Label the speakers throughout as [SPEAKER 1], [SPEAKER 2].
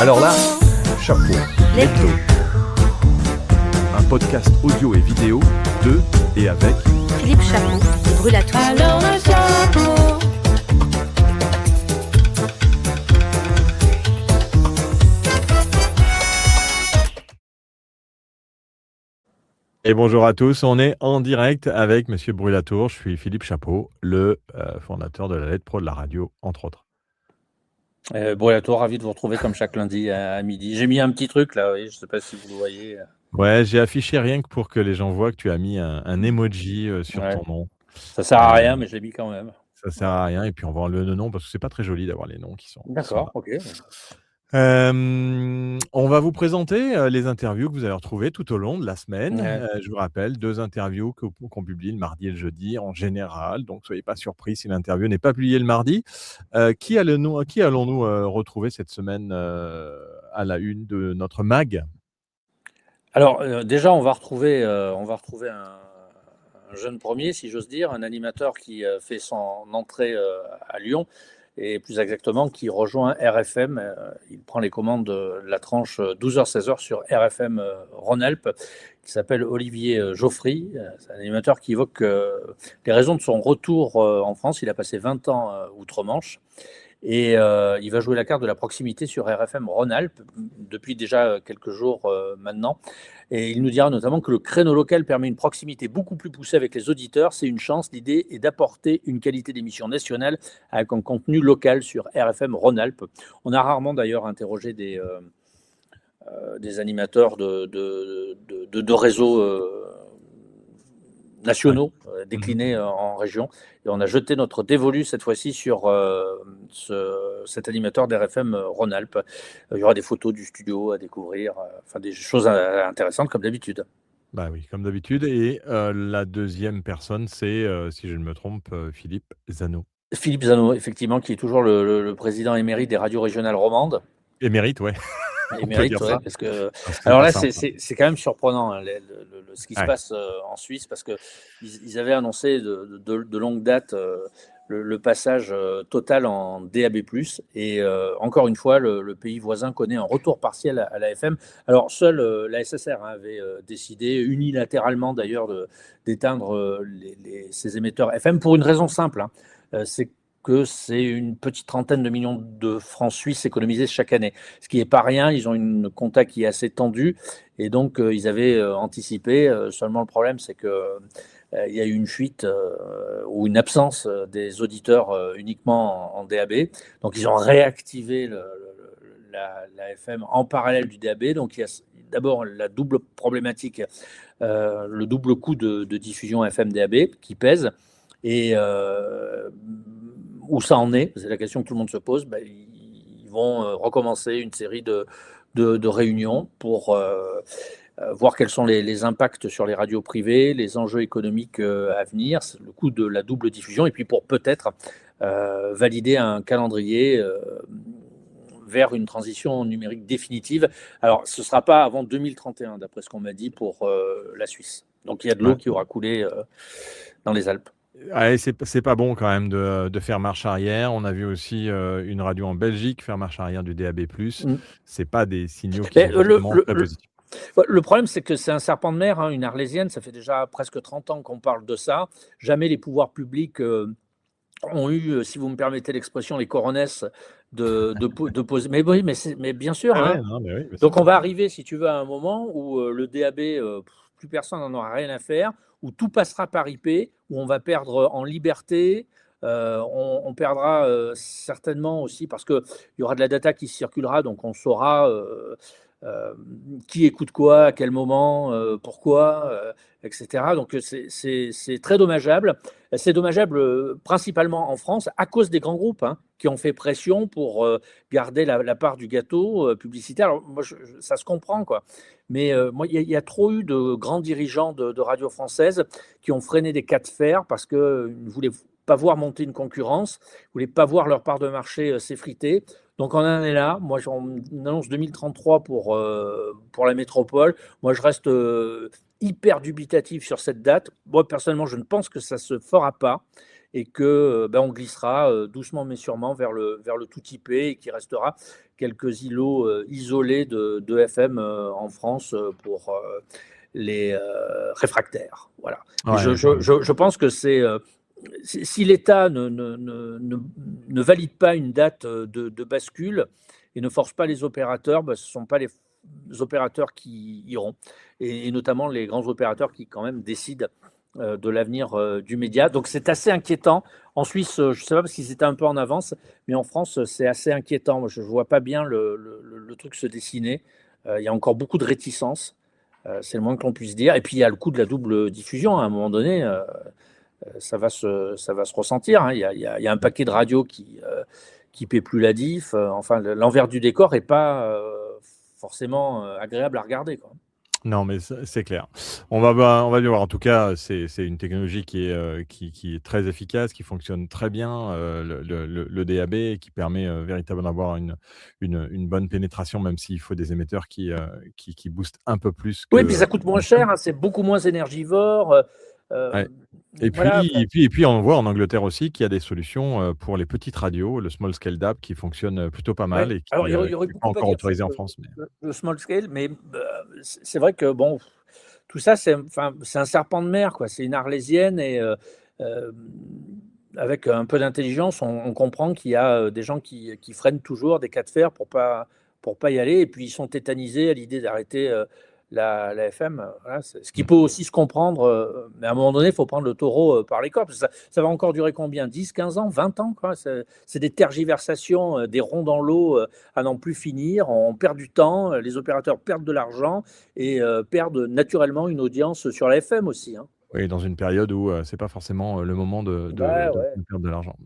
[SPEAKER 1] Alors là, chapeau, lecto. Un podcast audio et vidéo de et avec
[SPEAKER 2] Philippe Chapeau et Brulatour.
[SPEAKER 3] Alors le chapeau.
[SPEAKER 1] Et bonjour à tous, on est en direct avec Monsieur Brulatour. Je suis Philippe Chapeau, le fondateur de la Lettre Pro de la radio, entre autres.
[SPEAKER 4] Brulatour, ravi de vous retrouver comme chaque lundi à midi. J'ai mis un petit truc là, oui, je ne sais pas si vous le voyez.
[SPEAKER 1] Ouais, j'ai affiché rien que pour que les gens voient que tu as mis un emoji sur
[SPEAKER 4] Ouais.
[SPEAKER 1] ton nom.
[SPEAKER 4] Ça sert à rien, mais je l'ai mis quand même.
[SPEAKER 1] Ça sert à rien et puis on va enlever le nom parce que c'est pas très joli d'avoir les noms qui sont
[SPEAKER 4] D'accord,
[SPEAKER 1] là.
[SPEAKER 4] ok.
[SPEAKER 1] On va vous présenter les interviews que vous allez retrouver tout au long de la semaine.
[SPEAKER 4] Ouais.
[SPEAKER 1] Je vous rappelle, 2 interviews qu'on publie le mardi et le jeudi en général, donc soyez pas surpris si l'interview n'est pas publiée le mardi. Qui allons-nous retrouver cette semaine à la une de notre mag?
[SPEAKER 4] Alors déjà, on va retrouver un jeune premier, si j'ose dire, un animateur qui fait son entrée à Lyon, et plus exactement qui rejoint RFM. Il prend les commandes de la tranche 12h-16h sur RFM Rhône-Alpes, qui s'appelle Olivier Geoffry. C'est un animateur qui évoque les raisons de son retour en France. Il a passé 20 ans outre-Manche. Et il va jouer la carte de la proximité sur RFM Rhône-Alpes depuis déjà quelques jours maintenant. Et il nous dira notamment que le créneau local permet une proximité beaucoup plus poussée avec les auditeurs. C'est une chance. L'idée est d'apporter une qualité d'émission nationale avec un contenu local sur RFM Rhône-Alpes. On a rarement d'ailleurs interrogé des animateurs de réseaux nationaux déclinés en région. Et on a jeté notre dévolu cette fois-ci sur cet animateur d'RFM Rhône-Alpes. Il y aura des photos du studio à découvrir, enfin des choses intéressantes comme d'habitude.
[SPEAKER 1] Bah oui, comme d'habitude. Et la deuxième personne, c'est, si je ne me trompe, Philippe Zano.
[SPEAKER 4] Philippe Zano, effectivement, qui est toujours le président émérite des radios régionales romandes.
[SPEAKER 1] Émérite, ouais.
[SPEAKER 4] Émérite,
[SPEAKER 1] dire
[SPEAKER 4] ouais,
[SPEAKER 1] ça.
[SPEAKER 4] parce que
[SPEAKER 1] C'est
[SPEAKER 4] alors
[SPEAKER 1] pas
[SPEAKER 4] là,
[SPEAKER 1] simple.
[SPEAKER 4] c'est quand même surprenant hein, ce qui se
[SPEAKER 1] Ouais.
[SPEAKER 4] passe en Suisse, parce que ils avaient annoncé de longue date le passage total en DAB+, et encore une fois, le pays voisin connaît un retour partiel à la FM. Alors, seule la SSR avait décidé unilatéralement d'ailleurs d'éteindre ces émetteurs FM pour une raison simple, hein. C'est que c'est une petite trentaine de millions de francs suisses économisés chaque année, ce qui n'est pas rien. Ils ont une compta qui est assez tendue, et donc ils avaient anticipé. Seulement le problème, c'est que il y a eu une fuite ou une absence des auditeurs uniquement en DAB. Donc ils ont réactivé la FM en parallèle du DAB. Donc il y a d'abord la double problématique, le double coût de diffusion FM DAB qui pèse. Et où ça en est, c'est la question que tout le monde se pose. Ils vont recommencer une série de réunions pour voir quels sont les impacts sur les radios privées, les enjeux économiques à venir, le coût de la double diffusion, et puis pour peut-être valider un calendrier vers une transition numérique définitive. Alors, ce ne sera pas avant 2031, d'après ce qu'on m'a dit, pour la Suisse. Donc, il y a de l'eau qui aura coulé dans les Alpes.
[SPEAKER 1] Ouais, c'est pas bon quand même de faire marche arrière. On a vu aussi une radio en Belgique faire marche arrière du DAB+. C'est pas des signaux qui sont forcément très positifs.
[SPEAKER 4] Le problème, c'est que c'est un serpent de mer, hein, une Arlésienne. Ça fait déjà presque 30 ans qu'on parle de ça. Jamais les pouvoirs publics ont eu, si vous me permettez l'expression, les coronesses de poser. Mais oui, mais bien sûr.
[SPEAKER 1] Ah ouais,
[SPEAKER 4] Hein.
[SPEAKER 1] non, mais oui, mais
[SPEAKER 4] Donc on va arriver, si tu veux, à un moment où le DAB, plus personne n'en aura rien à faire, où tout passera par IP, où on va perdre en liberté. On perdra certainement aussi parce qu'il y aura de la data qui circulera, donc on saura qui écoute quoi, à quel moment, pourquoi, etc. Donc c'est très dommageable. C'est dommageable principalement en France à cause des grands groupes hein, qui ont fait pression pour garder la part du gâteau publicitaire. Alors, moi, ça se comprend, quoi. Mais moi, il y a trop eu de grands dirigeants de radio française qui ont freiné des cas de fer parce qu'ils ne voulaient pas voir monter une concurrence, ils ne voulaient pas voir leur part de marché s'effriter. Donc on en est là. Moi, on annonce 2033 pour la métropole. Moi, je reste hyper dubitatif sur cette date. Moi, personnellement, je ne pense que ça ne se fera pas. et que on glissera doucement mais sûrement vers le tout IP et qu'il restera quelques îlots isolés de FM en France pour les réfractaires. Voilà. Et je pense que si l'État ne valide pas une date de bascule et ne force pas les opérateurs, ce ne sont pas les opérateurs qui iront, et notamment les grands opérateurs qui quand même décident de l'avenir du média. Donc c'est assez inquiétant. En Suisse, je ne sais pas parce qu'ils étaient un peu en avance, mais en France, c'est assez inquiétant. Moi, je ne vois pas bien le truc se dessiner. Il y a encore beaucoup de réticences, c'est le moins que l'on puisse dire. Et puis il y a le coût de la double diffusion. À un moment donné, ça va se ressentir. Hein. Il y a un paquet de radios qui paie plus la diff. Enfin, l'envers du décor n'est pas forcément agréable à regarder, quoi.
[SPEAKER 1] Non, mais c'est clair. On va bien voir. En tout cas, c'est une technologie qui est très efficace, qui fonctionne très bien, le DAB, et qui permet véritablement d'avoir une bonne pénétration, même s'il faut des émetteurs qui boostent un peu plus que.
[SPEAKER 4] Oui, puis ça coûte moins cher, hein, c'est beaucoup moins énergivore.
[SPEAKER 1] Ouais. Et
[SPEAKER 4] Voilà.
[SPEAKER 1] puis, on voit en Angleterre aussi qu'il y a des solutions pour les petites radios, le small scale DAB, qui fonctionne plutôt pas mal
[SPEAKER 4] Ouais.
[SPEAKER 1] et qui
[SPEAKER 4] Alors, il y aurait
[SPEAKER 1] n'est pas
[SPEAKER 4] beaucoup à
[SPEAKER 1] encore
[SPEAKER 4] dire
[SPEAKER 1] autorisé
[SPEAKER 4] sur
[SPEAKER 1] en France. Mais...
[SPEAKER 4] le small scale, mais c'est vrai que bon, tout ça, c'est un serpent de mer, quoi. C'est une arlésienne et avec un peu d'intelligence, on comprend qu'il y a des gens qui freinent toujours des cas de fer pour pas y aller, et puis ils sont tétanisés à l'idée d'arrêter la FM. Voilà, ce qui peut aussi se comprendre, mais à un moment donné, il faut prendre le taureau par les cornes. Ça va encore durer combien? 10, 15 ans, 20 ans, quoi. C'est des tergiversations, des ronds dans l'eau à n'en plus finir. On perd du temps, les opérateurs perdent de l'argent et perdent naturellement une audience sur la FM aussi, hein.
[SPEAKER 1] Oui, dans une période où c'est pas forcément le moment de
[SPEAKER 4] Ouais, ouais.
[SPEAKER 1] perdre de l'argent.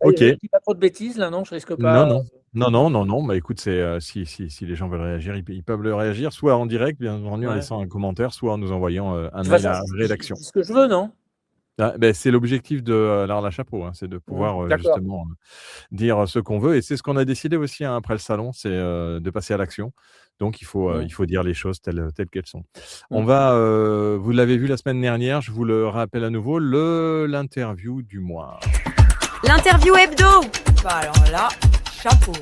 [SPEAKER 4] Ouais,
[SPEAKER 1] OK.
[SPEAKER 4] je dis pas trop de bêtises là, non? Je risque
[SPEAKER 1] Non,
[SPEAKER 4] pas.
[SPEAKER 1] non. Non. Bah, écoute, c'est, si les gens veulent réagir, ils peuvent le réagir, soit en direct, bien entendu, en
[SPEAKER 4] Ouais.
[SPEAKER 1] laissant un commentaire, soit en nous envoyant
[SPEAKER 4] De
[SPEAKER 1] un
[SPEAKER 4] toute
[SPEAKER 1] mail
[SPEAKER 4] façon,
[SPEAKER 1] à
[SPEAKER 4] je
[SPEAKER 1] rédaction.
[SPEAKER 4] dis ce que je veux, non?
[SPEAKER 1] Ah, beh, c'est l'objectif de l'Art à la Chapeau, hein, c'est de pouvoir,
[SPEAKER 4] D'accord.
[SPEAKER 1] justement, dire ce qu'on veut, et c'est ce qu'on a décidé aussi, hein, après le salon, c'est, de passer à l'action. Donc
[SPEAKER 4] Mmh.
[SPEAKER 1] il faut dire les choses telles qu'elles sont. On
[SPEAKER 4] Mmh.
[SPEAKER 1] va, vous l'avez vu la semaine dernière, je vous le rappelle à nouveau, l'interview du mois.
[SPEAKER 2] L'interview hebdo.
[SPEAKER 3] Bah alors là, chapeau.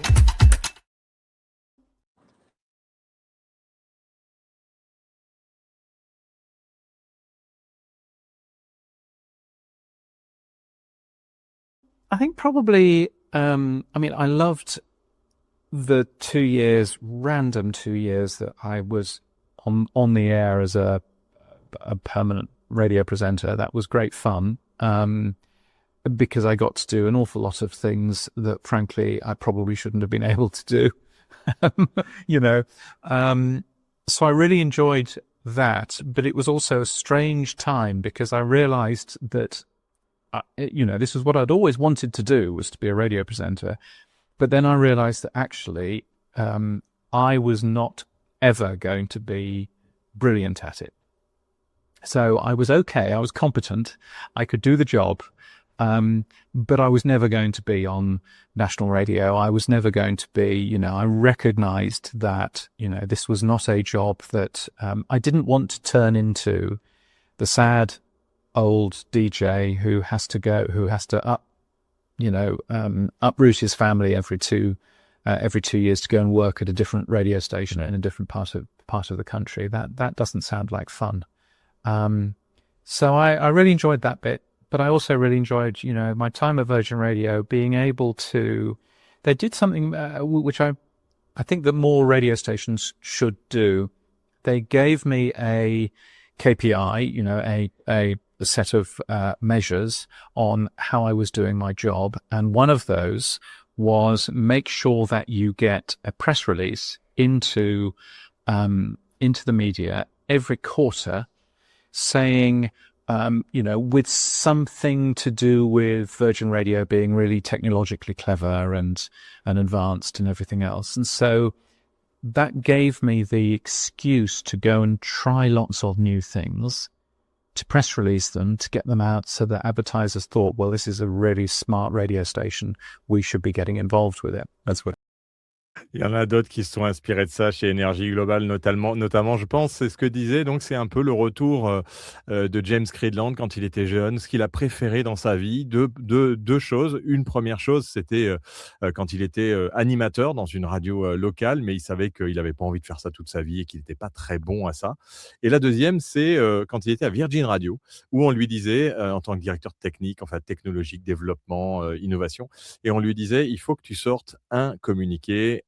[SPEAKER 5] I think probably, I mean, I loved the random 2 years that I was on the air as a permanent radio presenter. That was great fun, because I got to do an awful lot of things that, frankly, I probably shouldn't have been able to do, you know. So I really enjoyed that, but it was also a strange time because I realized that, this is what I'd always wanted to do, was to be a radio presenter. But then I realized that actually, I was not ever going to be brilliant at it. So I was okay. I was competent. I could do the job. But I was never going to be on national radio. I was never going to be, I recognized that, this was not a job that, I didn't want to turn into the sad old DJ who has to uproot his family every 2 years to go and work at a different radio station in a different part of the country. That doesn't sound like fun. So I really enjoyed that bit, but I also really enjoyed, my time at Virgin Radio, being able to, they did something which I think that more radio stations should do. They gave me a KPI, a set of measures on how I was doing my job. And one of those was make sure that you get a press release into the media every quarter saying, with something to do with Virgin Radio being really technologically clever and advanced and everything else. And so that gave me the excuse to go and try lots of new things, to press release them, to get them out so that advertisers thought, well, this is a really smart radio station. We should be getting involved with it. That's what
[SPEAKER 1] Il y en a d'autres qui se sont inspirés de ça chez Énergie Globale, notamment, je pense, c'est ce que disait, donc c'est un peu le retour de James Cridland quand il était jeune, ce qu'il a préféré dans sa vie, deux choses. Une première chose, c'était quand il était animateur dans une radio locale, mais il savait qu'il n'avait pas envie de faire ça toute sa vie et qu'il n'était pas très bon à ça. Et la deuxième, c'est quand il était à Virgin Radio, où on lui disait, en tant que directeur technique, enfin technologique, développement, innovation, et on lui disait, il faut que tu sortes un communiqué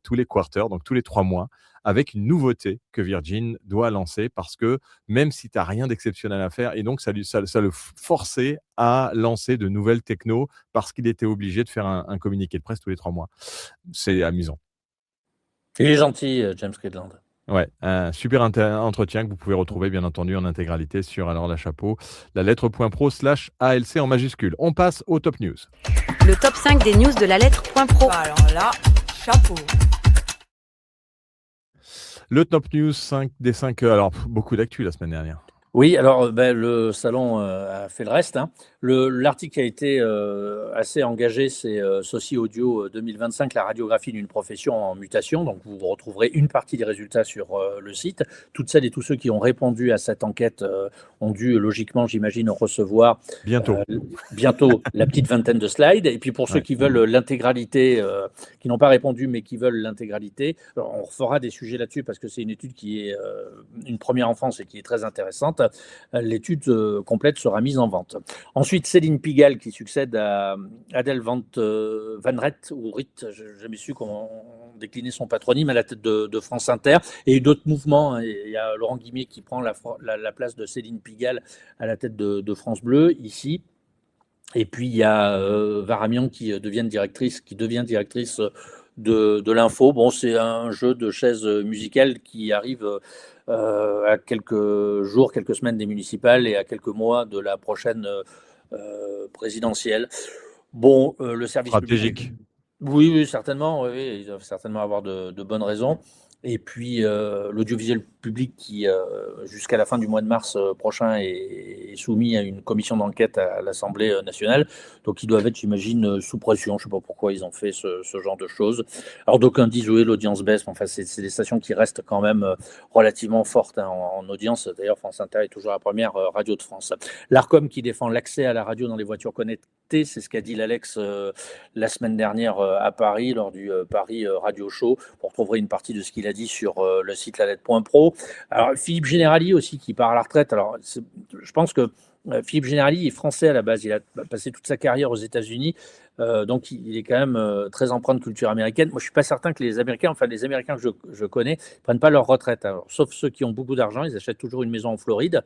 [SPEAKER 1] tous les quarters, donc tous les 3 mois, avec une nouveauté que Virgin doit lancer parce que même si tu n'as rien d'exceptionnel à faire, et donc ça le forçait à lancer de nouvelles technos parce qu'il était obligé de faire un communiqué de presse tous les 3 mois. C'est amusant.
[SPEAKER 4] Il est gentil, James Cridland.
[SPEAKER 1] Ouais, un super entretien que vous pouvez retrouver bien entendu en intégralité sur alors la chapeau, la lettre.pro/ALC en majuscule. On passe au top news.
[SPEAKER 2] Le top 5 des news de la lettre.pro.
[SPEAKER 3] Bah alors là, chapeau.
[SPEAKER 1] Le top news 5 des 5, alors beaucoup d'actu la semaine dernière.
[SPEAKER 4] Oui, alors le salon a fait le reste, hein. L'article qui a été assez engagé, c'est Soci Audio 2025, la radiographie d'une profession en mutation. Donc vous retrouverez une partie des résultats sur le site. Toutes celles et tous ceux qui ont répondu à cette enquête ont dû logiquement, j'imagine, recevoir
[SPEAKER 1] Bientôt.
[SPEAKER 4] bientôt la petite vingtaine de slides. Et puis pour ceux
[SPEAKER 1] Ouais.
[SPEAKER 4] qui veulent l'intégralité, qui n'ont pas répondu mais qui veulent l'intégralité, on fera des sujets là-dessus parce que c'est une étude qui est une première en France et qui est très intéressante. L'étude complète sera mise en vente. Ensuite, Céline Pigalle qui succède à Adèle Van Rett, ou Ritt, je n'ai jamais su comment décliner son patronyme, à la tête de France Inter. Et d'autres mouvements, hein. Il y a Laurent Guimier qui prend la place de Céline Pigalle à la tête de France Bleu, ici. Et puis il y a Varamian qui devient directrice de l'info. Bon, c'est un jeu de chaises musicales qui arrive à quelques jours, quelques semaines des municipales et à quelques mois de la prochaine présidentielle. Bon, le service
[SPEAKER 1] Stratégique.
[SPEAKER 4] public. Oui, certainement. Oui, ils doivent certainement avoir de bonnes raisons. Et puis l'audiovisuel public qui, jusqu'à la fin du mois de mars prochain, est soumis à une commission d'enquête à l'Assemblée nationale. Donc ils doivent être, j'imagine, sous pression. Je ne sais pas pourquoi ils ont fait ce genre de choses. Alors d'aucuns disent oui, l'audience baisse. Mais enfin, c'est des stations qui restent quand même relativement fortes, hein, en audience. D'ailleurs, France Inter est toujours la première radio de France. L'Arcom qui défend l'accès à la radio dans les voitures connectées, c'est ce qu'a dit l'Alex la semaine dernière à Paris, lors du Paris Radio Show. Vous retrouverez une partie de ce qu'il a dit sur le site lalettre.pro. Alors, Philippe Générali aussi, qui part à la retraite. Alors, je pense que Philippe Générali est français à la base. Il a passé toute sa carrière aux États-Unis. Donc, il est quand même très empreint de culture américaine. Moi, je ne suis pas certain que les Américains que je connais, ne prennent pas leur retraite. Alors, sauf ceux qui ont beaucoup d'argent, ils achètent toujours une maison en Floride.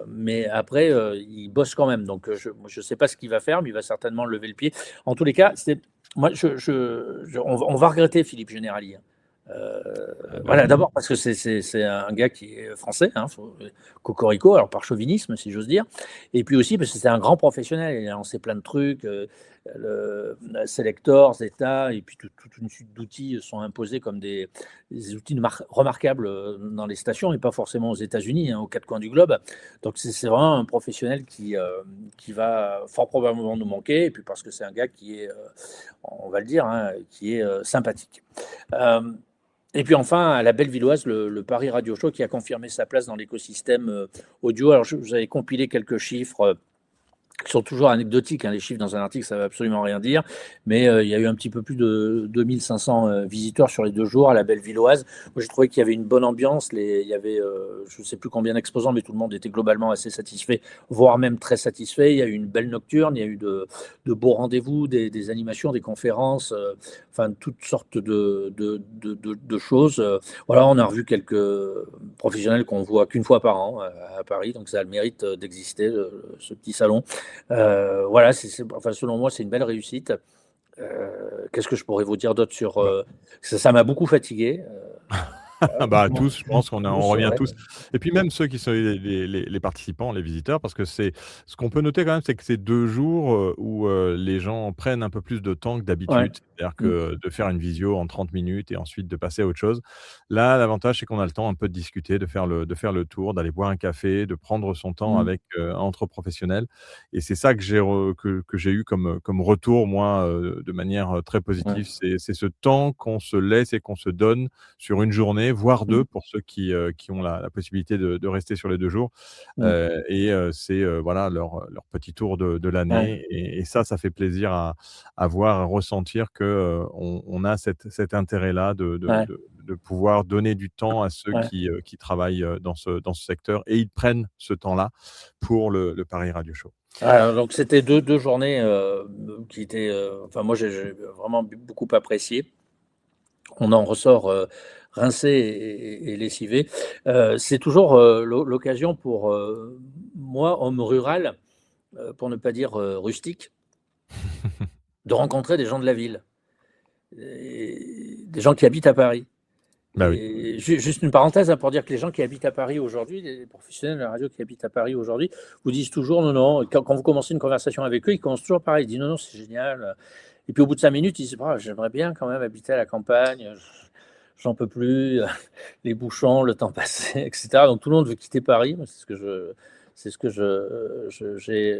[SPEAKER 4] Mais après, il bosse quand même. Donc, je ne sais pas ce qu'il va faire, mais il va certainement lever le pied. En tous les cas, on va regretter Philippe Générali, hein. Voilà, d'abord parce que c'est un gars qui est français, hein, cocorico, alors par chauvinisme, si j'ose dire. Et puis aussi parce que c'est un grand professionnel. Il a lancé plein de trucs. Selector, Zeta, et puis toute une suite d'outils sont imposés comme des outils remarquables dans les stations, et pas forcément aux États-Unis, hein, aux quatre coins du globe. Donc c'est vraiment un professionnel qui va fort probablement nous manquer, et puis parce que c'est un gars qui est, on va le dire, hein, qui est sympathique. Et puis enfin, à la Bellevilloise, le Paris Radio Show qui a confirmé sa place dans l'écosystème audio. Alors, vous avez compilé quelques chiffres qui sont toujours anecdotiques, hein. Les chiffres dans un article, ça ne veut absolument rien dire, mais il y a eu un petit peu plus de 2500 visiteurs sur les 2 jours à la Bellevilloise. Moi, j'ai trouvé qu'il y avait une bonne ambiance. Il y avait, je ne sais plus combien d'exposants, mais tout le monde était globalement assez satisfait, voire même très satisfait. Il y a eu une belle nocturne, il y a eu de beaux rendez-vous, des animations, des conférences, enfin toutes sortes de choses. Voilà, on a revu quelques professionnels qu'on voit qu'une fois par an à Paris, donc ça a le mérite d'exister, ce petit salon. Voilà, enfin, selon moi, c'est une belle réussite. Qu'est-ce que je pourrais vous dire d'autre sur ça m'a beaucoup fatigué.
[SPEAKER 1] Bah, tous, je pense qu'on
[SPEAKER 4] Tous,
[SPEAKER 1] revient
[SPEAKER 4] ouais.
[SPEAKER 1] tous et puis même ceux qui sont les participants, les visiteurs, parce que c'est ce qu'on peut noter quand même, c'est que c'est 2 jours, où, les gens prennent un peu plus de temps que
[SPEAKER 4] Ouais.
[SPEAKER 1] d'habitude. C'est-à-dire
[SPEAKER 4] Mmh.
[SPEAKER 1] que de faire une visio en 30 minutes et ensuite de passer à autre chose. Là, l'avantage, c'est qu'on a le temps un peu de discuter, de faire le tour, d'aller boire un café, de prendre son temps
[SPEAKER 4] Mmh.
[SPEAKER 1] avec, entre professionnels et c'est ça que j'ai eu comme retour moi, de manière, très
[SPEAKER 4] Ouais.
[SPEAKER 1] positive. C'est ce temps qu'on se laisse et qu'on se donne sur une journée, voire
[SPEAKER 4] Mmh.
[SPEAKER 1] 2 pour ceux qui ont la possibilité de rester sur les 2 jours,
[SPEAKER 4] Mmh.
[SPEAKER 1] c'est, voilà leur petit tour de
[SPEAKER 4] Ouais.
[SPEAKER 1] l'année et ça fait plaisir à voir, à ressentir que, on a cet intérêt-là
[SPEAKER 4] Ouais.
[SPEAKER 1] de pouvoir donner du temps à ceux
[SPEAKER 4] Ouais.
[SPEAKER 1] qui travaillent, dans ce secteur et ils prennent ce temps-là pour le Paris Radio Show.
[SPEAKER 4] Donc c'était deux journées, qui étaient, enfin moi j'ai vraiment beaucoup apprécié. On en ressort, rincé et lessivé. C'est toujours, l'occasion pour, moi, homme rural, pour ne pas dire, rustique, de rencontrer des gens de la ville et des gens qui habitent à Paris.
[SPEAKER 1] Bah oui.
[SPEAKER 4] Et juste une parenthèse, hein, pour dire que les gens qui habitent à Paris aujourd'hui, les professionnels de la radio qui habitent à Paris aujourd'hui, vous disent toujours: «Non, non», quand vous commencez une conversation avec eux, ils commencent toujours pareil, ils disent: «Non, non, c'est génial», et puis au bout de 5 minutes, ils disent: «Ah, j'aimerais bien quand même habiter à la campagne, j'en peux plus, les bouchons, le temps passé», et cetera. Donc tout le monde veut quitter Paris. Moi, c'est ce que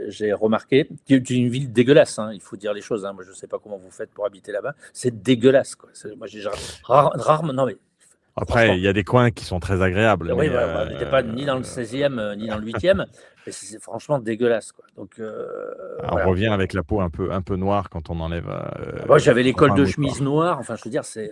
[SPEAKER 4] j'ai remarqué. Qui est une ville dégueulasse, hein, il faut dire les choses, hein. Moi, je ne sais pas comment vous faites pour habiter là-bas. C'est dégueulasse, quoi. Moi, j'ai rarement, non mais
[SPEAKER 1] Après,
[SPEAKER 4] franchement,
[SPEAKER 1] il y a des coins qui sont très agréables,
[SPEAKER 4] oui,
[SPEAKER 1] mais
[SPEAKER 4] voilà, on n'était pas ni dans le 16e, ni dans le 8e, mais c'est franchement dégueulasse, quoi. Donc
[SPEAKER 1] on
[SPEAKER 4] voilà.
[SPEAKER 1] revient avec la peau un peu noire quand on enlève,
[SPEAKER 4] Moi, j'avais les cols
[SPEAKER 1] un
[SPEAKER 4] de
[SPEAKER 1] mouchoir.
[SPEAKER 4] chemise noire. Enfin, je veux dire, il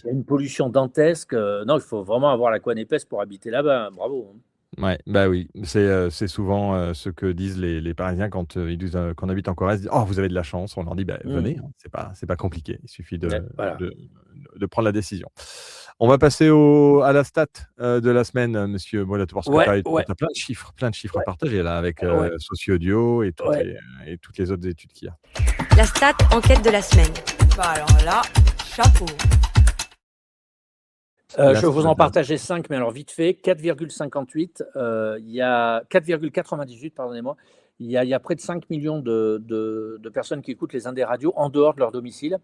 [SPEAKER 4] y a une pollution dantesque. Non, il faut vraiment avoir la couenne épaisse pour habiter là-bas, hein. Bravo, hein.
[SPEAKER 1] Ouais, bah oui, c'est souvent, ce que disent les Parisiens quand, ils disent, qu'on habite en Corrèze, ils disent: «Oh, vous avez de la chance». On leur dit: «Bah,
[SPEAKER 4] Mmh.
[SPEAKER 1] venez, hein, c'est pas compliqué, il suffit
[SPEAKER 4] Ouais, voilà.
[SPEAKER 1] de prendre la décision». On va passer à la stat, de la semaine, monsieur Mollato, parce que tu
[SPEAKER 4] Ouais,
[SPEAKER 1] as
[SPEAKER 4] ouais,
[SPEAKER 1] plein de chiffres à
[SPEAKER 4] ouais,
[SPEAKER 1] partager là avec,
[SPEAKER 4] ouais,
[SPEAKER 1] Socio-Audio
[SPEAKER 4] ouais.
[SPEAKER 1] et toutes les autres études qu'il y a.
[SPEAKER 2] La stat enquête de la semaine.
[SPEAKER 3] Bah alors là, chapeau.
[SPEAKER 1] La
[SPEAKER 4] Je vais vous
[SPEAKER 1] stat
[SPEAKER 4] en
[SPEAKER 1] de la
[SPEAKER 4] partager 5, mais alors vite fait, 4,58, il y a 4,98, pardonnez-moi. Il y a près de 5 millions de personnes qui écoutent les Indés radios en dehors de leur domicile.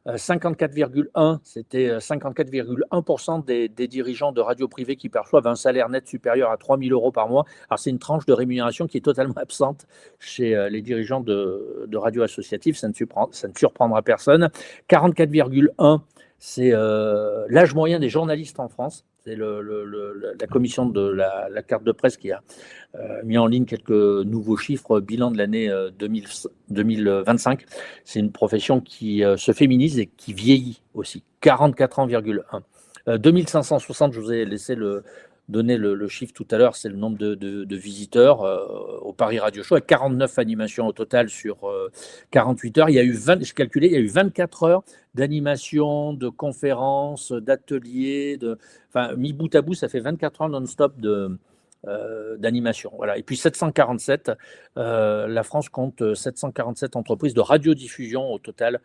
[SPEAKER 4] 54,1, c'était 54,1 des dirigeants de radios privées qui perçoivent un salaire net supérieur à 3 000 € par mois. Alors c'est une tranche de rémunération qui est totalement absente chez, les dirigeants de radios associatives, ça ne surprendra personne. 44,1, c'est, l'âge moyen des journalistes en France. C'est la commission de la carte de presse qui a, mis en ligne quelques nouveaux chiffres, bilan de l'année, 2025. C'est une profession qui, se féminise et qui vieillit aussi. 44 ans,1. 2560, je vous ai laissé donner le chiffre tout à l'heure, c'est le nombre de visiteurs, au Paris Radio Show, avec 49 animations au total sur, 48 heures. J'ai calculé, il y a eu 24 heures d'animation, de conférences, d'ateliers, enfin, mis bout à bout, ça fait 24 heures non-stop d'animation. Voilà. Et puis 747, la France compte 747 entreprises de radiodiffusion au total,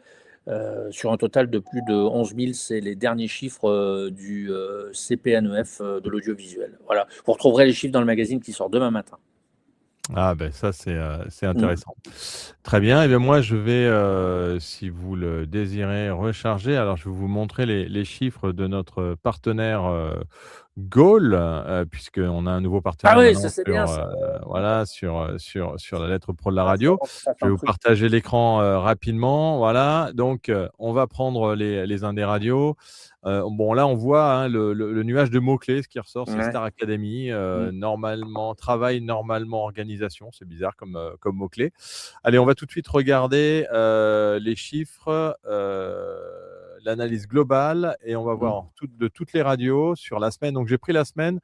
[SPEAKER 4] sur un total de plus de 11 000. C'est les derniers chiffres, du CPNEF, de l'audiovisuel. Voilà. Vous retrouverez les chiffres dans le magazine qui sort demain matin.
[SPEAKER 1] Ah ben ça c'est
[SPEAKER 4] Mmh.
[SPEAKER 1] intéressant. Très bien et bien moi je vais, si vous le désirez, recharger. Alors je vais vous montrer les chiffres de notre partenaire, Goal, puisqu'on a un nouveau
[SPEAKER 4] Ah
[SPEAKER 1] partenaire
[SPEAKER 4] oui, ça
[SPEAKER 1] maintenant
[SPEAKER 4] c'est bien ça.
[SPEAKER 1] voilà sur la lettre pro de la
[SPEAKER 4] Il va
[SPEAKER 1] radio.
[SPEAKER 4] falloir que tu fasses
[SPEAKER 1] Je vais
[SPEAKER 4] un
[SPEAKER 1] vous
[SPEAKER 4] truc.
[SPEAKER 1] partager l'écran, rapidement. Voilà donc, on va prendre les Indés radios. Bon là on voit, hein, le nuage de mots-clés, ce qui ressort c'est
[SPEAKER 4] Ouais.
[SPEAKER 1] Star Academy,
[SPEAKER 4] Mmh.
[SPEAKER 1] normalement travail, normalement organisation, c'est bizarre comme mot-clé. Allez, on va tout de suite regarder, les chiffres, l'analyse globale et on va
[SPEAKER 4] Mmh.
[SPEAKER 1] voir de toutes les radios sur la semaine. Donc j'ai pris la semaine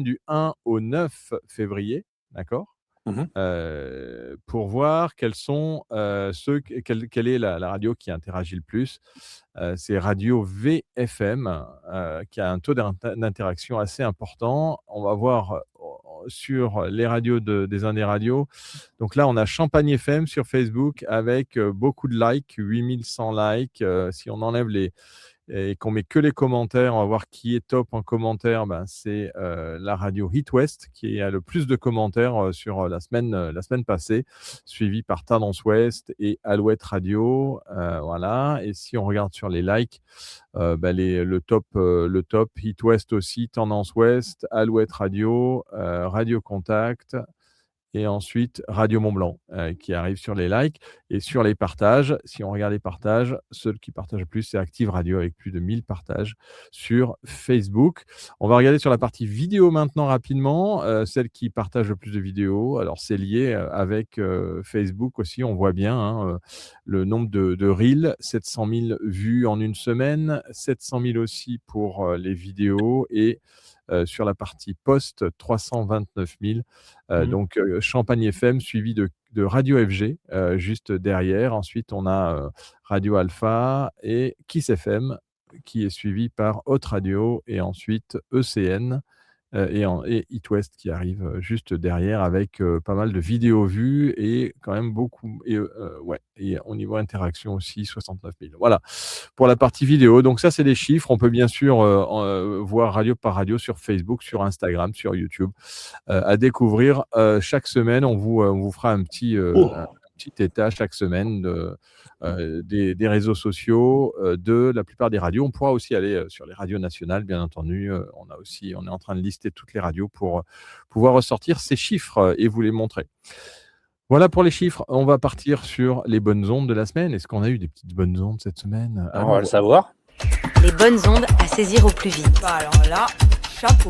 [SPEAKER 1] du 1 au 9 février, d'accord?
[SPEAKER 4] Mmh.
[SPEAKER 1] Pour voir quels sont, quelle est la radio qui interagit le plus. C'est Radio VFM, qui a un taux d'interaction assez important. On va voir, sur les radios des Indés radios. Donc là, on a Champagne FM sur Facebook avec, beaucoup de likes, 8 100 likes. Si on enlève et qu'on met que les commentaires, on va voir qui est top en commentaires. Ben, c'est la radio Hit West qui a le plus de commentaires sur la semaine passée, suivi par Tendance Ouest et Alouette Radio. Voilà. Et si on regarde sur les likes, ben le top Hit West aussi, Tendance Ouest, Alouette Radio, Radio Contact. Et ensuite, Radio Mont-Blanc qui arrive sur les likes et sur les partages. Si on regarde les partages, ceux qui partagent le plus, c'est Active Radio avec plus de 1000 partages sur Facebook. On va regarder sur la partie vidéo maintenant rapidement, celle qui partage le plus de vidéos. Alors, c'est lié avec Facebook aussi, on voit bien le nombre de reels, 700 000 vues en une semaine, 700 000 aussi pour les vidéos et sur la partie post, 329 000. Donc, Champagne FM suivi de Radio FG juste derrière. Ensuite, on a Radio Alpha et Kiss FM qui est suivi par Hot Radio et ensuite ECN et It West qui arrive juste derrière avec pas mal de vidéos vues et quand même beaucoup. Et au niveau interaction aussi, 69 000. Voilà pour la partie vidéo. Donc ça, c'est des chiffres. On peut bien sûr voir radio par radio sur Facebook, sur Instagram, sur YouTube. À découvrir chaque semaine. On vous fera un petit état chaque semaine des réseaux sociaux, de la plupart des radios. On pourra aussi aller sur les radios nationales, bien entendu. On est en train de lister toutes les radios pour pouvoir ressortir ces chiffres et vous les montrer. Voilà pour les chiffres. On va partir sur les bonnes ondes de la semaine. Est-ce qu'on a eu des petites bonnes ondes cette semaine?
[SPEAKER 4] On va le savoir.
[SPEAKER 2] Les bonnes ondes à saisir au plus vite.
[SPEAKER 3] Bah alors là, chapeau.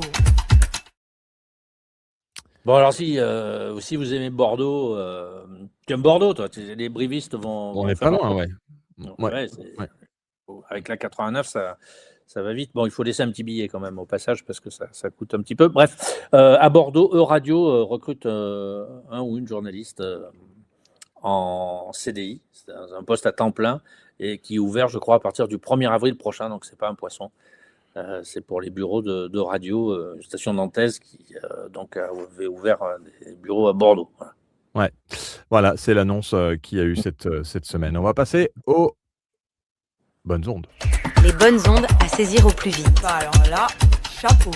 [SPEAKER 4] Bon, alors si vous aimez Bordeaux, tu aimes Bordeaux, toi, les brivistes vont.
[SPEAKER 1] On est pas loin, ouais.
[SPEAKER 4] Ouais. Avec la 89, ça va vite. Bon, il faut laisser un petit billet quand même au passage parce que ça coûte un petit peu. Bref, à Bordeaux, E-Radio recrute un ou une journaliste en CDI. C'est un poste à temps plein et qui est ouvert, je crois, à partir du 1er avril prochain. Donc, c'est pas un poisson. C'est pour les bureaux de radio, station nantaise qui avait ouvert des bureaux à Bordeaux.
[SPEAKER 1] Voilà, c'est l'annonce qu'il y a eu cette semaine. On va passer aux bonnes ondes.
[SPEAKER 2] Les bonnes ondes à saisir au plus vite.
[SPEAKER 3] Bah alors là, chapeau.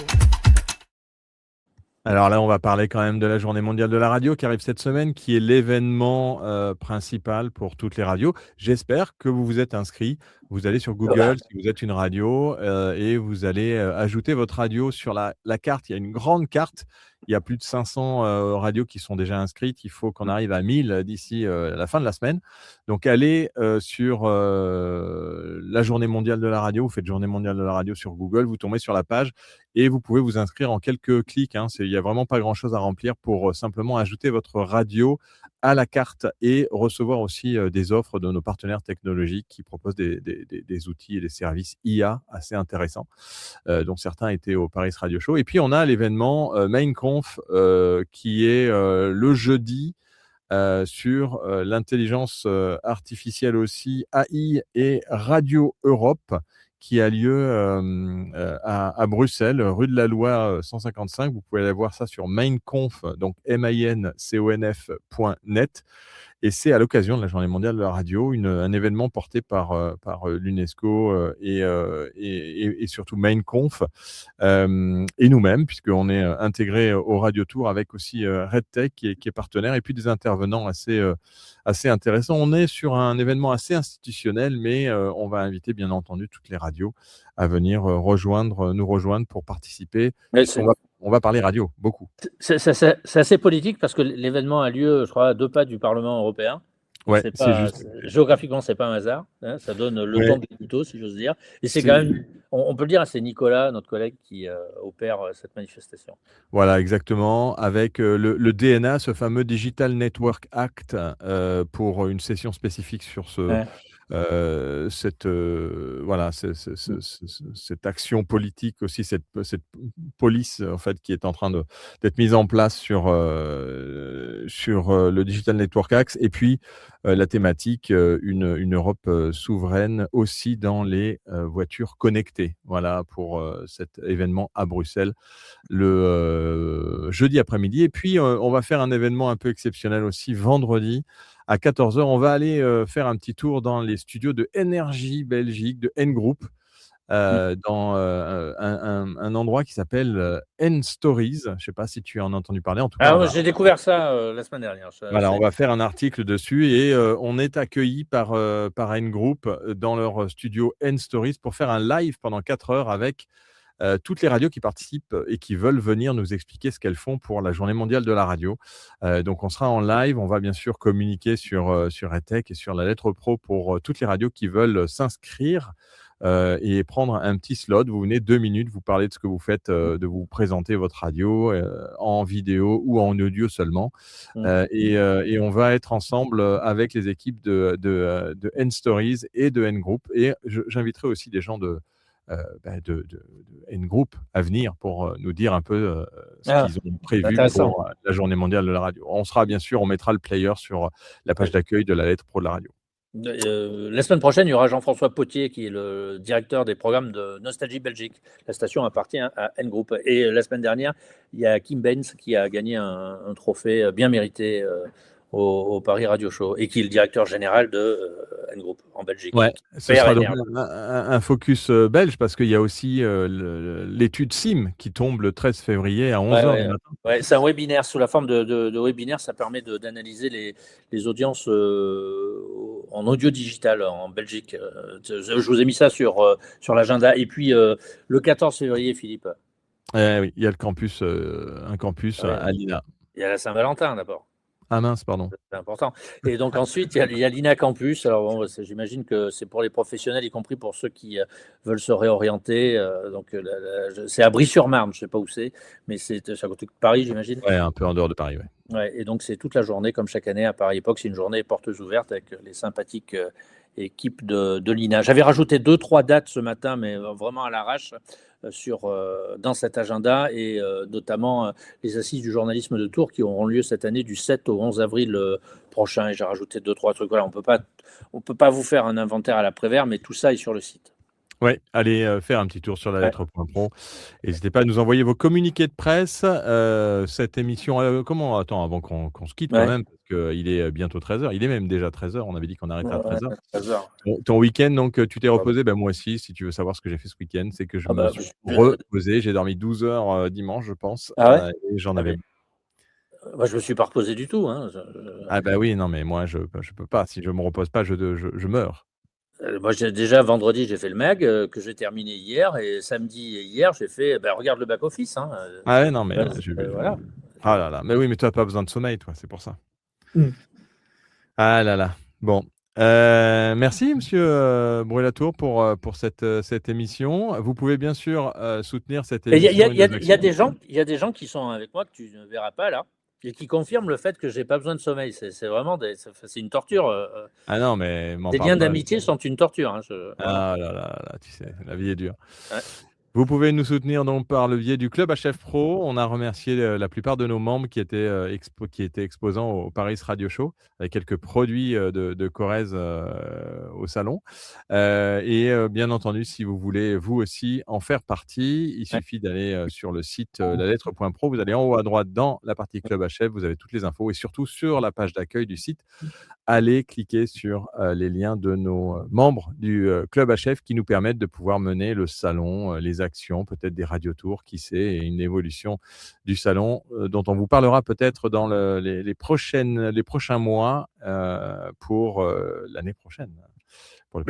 [SPEAKER 1] Alors là, on va parler quand même de la Journée mondiale de la radio qui arrive cette semaine, qui est l'événement principal pour toutes les radios. J'espère que vous vous êtes inscrits. Vous allez sur Google si vous êtes une radio et vous allez ajouter votre radio sur la carte. Il y a une grande carte. Il y a plus de 500 radios qui sont déjà inscrites. Il faut qu'on arrive à 1000 d'ici la fin de la semaine. Donc, allez sur la Journée mondiale de la radio. Vous faites Journée mondiale de la radio sur Google. Vous tombez sur la page et vous pouvez vous inscrire en quelques clics. Il n'y a vraiment pas grand-chose à remplir pour simplement ajouter votre radio à la carte et recevoir aussi des offres de nos partenaires technologiques qui proposent des outils et des services IA assez intéressants, dont certains étaient au Paris Radio Show. Et puis, on a l'événement MainConf qui est le jeudi sur l'intelligence artificielle aussi, AI et Radio Europe, qui a lieu à Bruxelles, rue de la Loi 155. Vous pouvez aller voir ça sur mainconf, donc mainconf.net. Et c'est à l'occasion de la Journée mondiale de la radio, un événement porté par l'UNESCO et surtout MainConf et nous-mêmes, puisqu'on est intégré au Radio Tour avec aussi RedTech qui est partenaire et puis des intervenants assez intéressants. On est sur un événement assez institutionnel, mais on va inviter bien entendu toutes les radios à venir nous rejoindre pour participer. On va parler radio, beaucoup.
[SPEAKER 4] C'est assez politique parce que l'événement a lieu, je crois, à 2 pas du Parlement européen.
[SPEAKER 1] Ouais, c'est juste.
[SPEAKER 4] Géographiquement, c'est pas un hasard. Ça donne le temps du couteau, si j'ose dire. Et c'est quand même, on peut le dire, c'est Nicolas, notre collègue, qui opère cette manifestation.
[SPEAKER 1] Voilà, exactement. Avec le DNA, ce fameux Digital Network Act, pour une session spécifique sur cette action politique aussi, cette police en fait qui est en train d'être mise en place sur le Digital Network Act et puis la thématique une Europe souveraine aussi dans les voitures connectées. Voilà pour cet événement à Bruxelles le jeudi après-midi. Et puis on va faire un événement un peu exceptionnel aussi vendredi. À 14h, on va aller faire un petit tour dans les studios de Énergie Belgique, de N Group, dans un endroit qui s'appelle N-Stories. Je ne sais pas si tu en as entendu parler. En tout cas,
[SPEAKER 4] J'ai découvert ça la semaine dernière.
[SPEAKER 1] voilà, on va faire un article dessus et on est accueilli par N-Group dans leur studio N-Stories pour faire un live pendant 4 heures avec toutes les radios qui participent et qui veulent venir nous expliquer ce qu'elles font pour la Journée mondiale de la radio. Donc, on sera en live. On va bien sûr communiquer sur EdTech et sur la lettre pro pour toutes les radios qui veulent s'inscrire et prendre un petit slot. Vous venez 2 minutes, vous parlez de ce que vous faites, de vous présenter votre radio en vidéo ou en audio seulement. Et on va être ensemble avec les équipes de N-Stories et de N-Group. Et j'inviterai aussi des gens de N-Group à venir pour nous dire un peu ce qu'ils ont prévu pour la Journée mondiale de la radio. On mettra le player sur la page d'accueil de la lettre pro de la radio.
[SPEAKER 4] La semaine prochaine, il y aura Jean-François Potier qui est le directeur des programmes de Nostalgie Belgique. La station appartient à N-Group. Et la semaine dernière, il y a Kim Benz qui a gagné un trophée bien mérité au Paris Radio Show et qui est le directeur général de N-Group en Belgique.
[SPEAKER 1] Ouais, ce sera donc un focus belge parce qu'il y a aussi l'étude SIM qui tombe le 13 février à 11h du matin.
[SPEAKER 4] Ouais, c'est un webinaire sous la forme de webinaire. Ça permet d'analyser les audiences en audio digital en Belgique. Je vous ai mis ça sur l'agenda. Et puis, le 14 février, Philippe.
[SPEAKER 1] Oui, il y a le campus, un campus à Lina.
[SPEAKER 4] Il y a la Saint-Valentin d'abord.
[SPEAKER 1] Ah mince, pardon.
[SPEAKER 4] C'est important. Et donc ensuite, il y a l'INA Campus. Alors bon, j'imagine que c'est pour les professionnels, y compris pour ceux qui veulent se réorienter. Donc c'est à Brie-sur-Marne, je ne sais pas où c'est, mais c'est à côté de Paris, j'imagine.
[SPEAKER 1] Ouais, un peu en dehors de Paris, ouais.
[SPEAKER 4] Ouais, et donc c'est toute la journée, comme chaque année à Paris Époque. C'est une journée portes ouvertes avec les sympathiques équipes de l'INA. J'avais rajouté 2-3 dates ce matin, mais vraiment à l'arrache dans cet agenda et notamment les assises du journalisme de Tours qui auront lieu cette année du 7 au 11 avril prochain. Et j'ai rajouté 2-3 trucs. Voilà, on peut pas vous faire un inventaire à l'après-vert, mais tout ça est sur le site.
[SPEAKER 1] Oui, allez faire un petit tour sur la lettre.pro. N'hésitez pas à nous envoyer vos communiqués de presse. Cette émission, avant qu'on se quitte quand même, parce qu'il est bientôt 13h. Il est même déjà 13h. On avait dit qu'on arrêterait à 13h. 13h. Ton week-end, donc tu t'es reposé. Moi aussi, si tu veux savoir ce que j'ai fait ce week-end, c'est que je me suis reposé. J'ai dormi 12 heures dimanche, je pense. Et j'en avais.
[SPEAKER 4] Moi, je me suis pas reposé du tout. Hein.
[SPEAKER 1] Ah bah oui, non, mais moi, je peux pas. Si je me repose pas, je meurs.
[SPEAKER 4] Moi, déjà vendredi, j'ai fait le MAG que j'ai terminé hier et samedi et hier, j'ai fait. Regarde le back office. Hein.
[SPEAKER 1] Ah ouais, non mais
[SPEAKER 4] voilà.
[SPEAKER 1] Ah là là, mais oui, mais toi, pas besoin de sommeil, toi, c'est pour ça. Ah là là. Bon, merci Monsieur Brûlatour pour cette émission. Vous pouvez bien sûr soutenir cette émission.
[SPEAKER 4] Il y a des gens qui sont avec moi que tu ne verras pas là. Et qui confirme le fait que j'ai pas besoin de sommeil. C'est vraiment c'est une torture.
[SPEAKER 1] Ah non, mais
[SPEAKER 4] des liens d'amitié sont une torture. Hein,
[SPEAKER 1] Ah là là, tu sais, la vie est dure.
[SPEAKER 4] Ouais.
[SPEAKER 1] Vous pouvez nous soutenir donc par le biais du Club HF Pro. On a remercié la plupart de nos membres qui étaient exposants au Paris Radio Show avec quelques produits de Corrèze au salon. Et bien entendu, si vous voulez vous aussi en faire partie, il suffit d'aller sur le site lalettre.pro. Vous allez en haut à droite dans la partie Club HF. Vous avez toutes les infos et surtout sur la page d'accueil du site. Allez cliquer sur les liens de nos membres du Club HF qui nous permettent de pouvoir mener le salon, les actions, peut-être des radiotours, qui sait, et une évolution du salon dont on vous parlera peut-être dans les prochains mois pour l'année prochaine. Pour le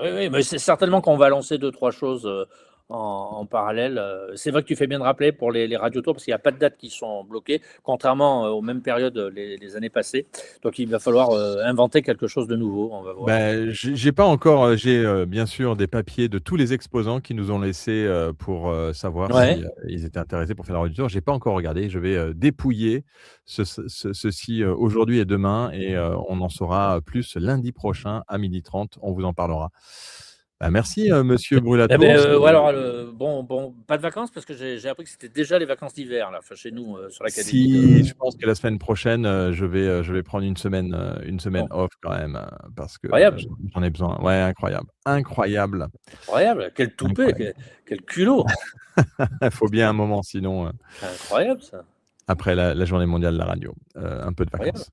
[SPEAKER 4] oui, mais c'est certainement qu'on va lancer 2-3 choses en parallèle. C'est vrai que tu fais bien de rappeler pour les radiotours parce qu'il n'y a pas de dates qui sont bloquées, contrairement aux mêmes périodes les années passées. Donc il va falloir inventer quelque chose de nouveau. On va voir.
[SPEAKER 1] J'ai pas encore. J'ai bien sûr des papiers de tous les exposants qui nous ont laissé pour savoir s'ils étaient intéressés pour faire la radiotour. J'ai pas encore regardé. Je vais dépouiller ceci aujourd'hui et demain et on en saura plus lundi prochain à 12h30. On vous en parlera. Merci, Monsieur Brûlatour.
[SPEAKER 4] Alors, pas de vacances parce que j'ai appris que c'était déjà les vacances d'hiver là, chez nous sur l'académie.
[SPEAKER 1] Je pense que la semaine prochaine, je vais prendre une semaine off quand même parce que j'en ai besoin. Ouais, incroyable.
[SPEAKER 4] Quel toupet, quel culot.
[SPEAKER 1] Il faut bien un moment, sinon.
[SPEAKER 4] Incroyable ça.
[SPEAKER 1] Après la Journée mondiale de la radio, un peu de vacances.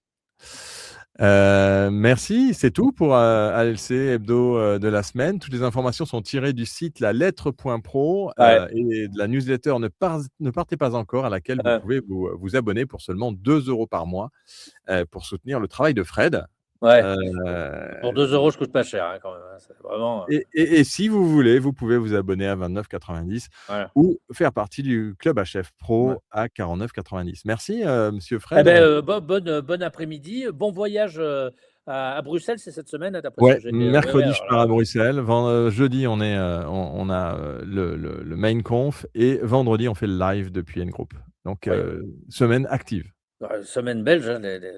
[SPEAKER 1] Merci, c'est tout pour ALC Hebdo de la semaine. Toutes les informations sont tirées du site lalettre.pro et de la newsletter ne partez pas encore, à laquelle vous pouvez vous abonner pour seulement 2 € par mois pour soutenir le travail de Fred.
[SPEAKER 4] Ouais. Pour 2 €, je coûte pas cher quand même. C'est vraiment.
[SPEAKER 1] Et si vous voulez, vous pouvez vous abonner à 29,90 ou faire partie du Club HF Pro à 49,90. Merci, Monsieur Fred.
[SPEAKER 4] Bon après-midi, bon voyage à Bruxelles, c'est cette semaine.
[SPEAKER 1] Mercredi, je pars à Bruxelles. Jeudi, on a le main conf et vendredi, on fait le live depuis N-Group. Donc, semaine active.
[SPEAKER 4] Semaine belge,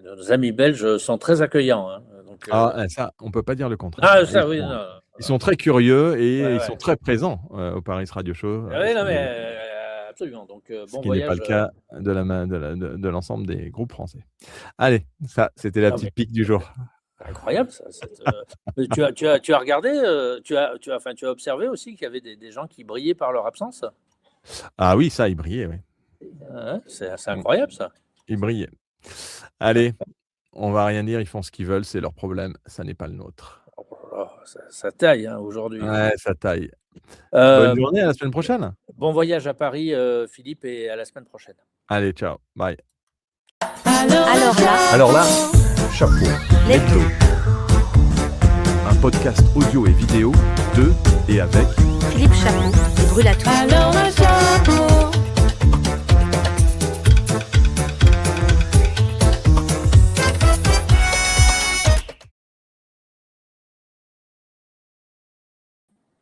[SPEAKER 4] nos amis belges sont très accueillants. Donc,
[SPEAKER 1] ça, on ne peut pas dire le contraire. Ils sont très curieux et ils sont très présents au Paris Radio Show.
[SPEAKER 4] Absolument. Donc,
[SPEAKER 1] ce qui n'est pas le cas de l'ensemble des groupes français. Allez, ça, c'était la petite pique du jour.
[SPEAKER 4] Incroyable ça. Tu as regardé, tu as observé aussi qu'il y avait des gens qui brillaient par leur absence.
[SPEAKER 1] Ah oui, ça, ils brillaient, oui.
[SPEAKER 4] C'est incroyable ça.
[SPEAKER 1] Ils brillaient. Allez, on va rien dire, ils font ce qu'ils veulent, c'est leur problème, ça n'est pas le nôtre.
[SPEAKER 4] Ça taille aujourd'hui.
[SPEAKER 1] Ouais, ça taille. Bonne journée, à la semaine prochaine.
[SPEAKER 4] Bon voyage à Paris, Philippe, et à la semaine prochaine.
[SPEAKER 1] Allez, ciao, bye.
[SPEAKER 2] Alors là,
[SPEAKER 6] chapeau.
[SPEAKER 2] Hebdo.
[SPEAKER 6] Un podcast audio et vidéo de et avec
[SPEAKER 2] Philippe Chapeau et Brûle à tout.
[SPEAKER 3] Alors le chapeau.